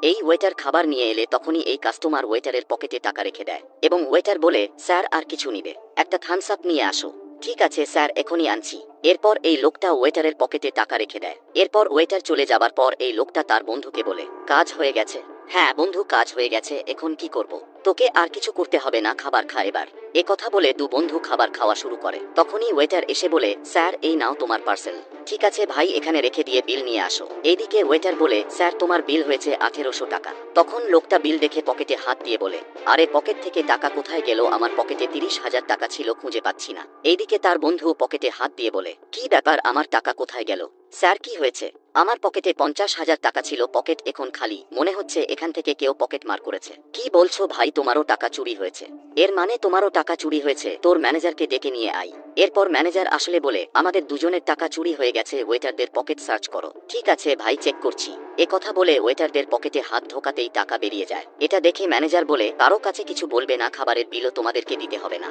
এই ওয়েটার খাবার নিয়ে এলে তখনই এই কাস্টমার ওয়েটারের পকেটে টাকা রেখে দেয় এবং ওয়েটার বলে, স্যার আর কিছু নিবে, একটা থামস আপ নিয়ে আসো। ঠিক আছে স্যার, এখনই আনছি। এরপর এই লোকটা ওয়েটারের পকেটে টাকা রেখে দেয়। এরপর ওয়েটার চলে যাবার পর এই লোকটা তার বন্ধুকে বলে, কাজ হয়ে গেছে। হ্যাঁ বন্ধু, কাজ হয়ে গেছে, এখন কি করব? তোকে আর কিছু করতে হবে না, খাবার খা এবার। এ কথা বলে দু বন্ধু খাবার খাওয়া শুরু করে। তখনই ওয়েটার এসে বলে, স্যার এই নাও তোমার পার্সেল। ঠিক আছে ভাই, এখানে রেখে দিয়ে বিল নিয়ে আসো। এইদিকে ওয়েটার বলে, স্যার তোমার বিল হয়েছে 1800 টাকা। তখন লোকটা বিল দেখে পকেটে হাত দিয়ে বলে, আরে পকেট থেকে টাকা কোথায় গেল? আমার পকেটে 30,000 টাকা ছিল, খুঁজে পাচ্ছি না। এইদিকে তার বন্ধু পকেটে হাত দিয়ে বলে, কি ব্যাপার, আমার টাকা কোথায় গেল? স্যার কি হয়েছে? আমার পকেটে 50,000 টাকা ছিল, পকেট এখন খালি, মনে হচ্ছে এখান থেকে কেউ পকেট মার করেছে। কি বলছো ভাই, তোমারও টাকা চুরি হয়েছে? এর মানে তোমারও টাকা চুরি হয়েছে? তোর ম্যানেজারকে ডেকে নিয়ে আয়। এরপর ম্যানেজার আসলে বলে, আমাদের দুজনের টাকা চুরি হয়ে গেছে, ওয়েটারদের পকেট সার্চ করো। ঠিক আছে ভাই, চেক করছি। এ কথা বলে ওয়েটারদের পকেটে হাত ঢোকাতেই টাকা বেরিয়ে যায়। এটা দেখে ম্যানেজার বলে, কারো কাছে কিছু বলবে না, খাবারের বিলও তোমাদেরকে দিতে হবে না।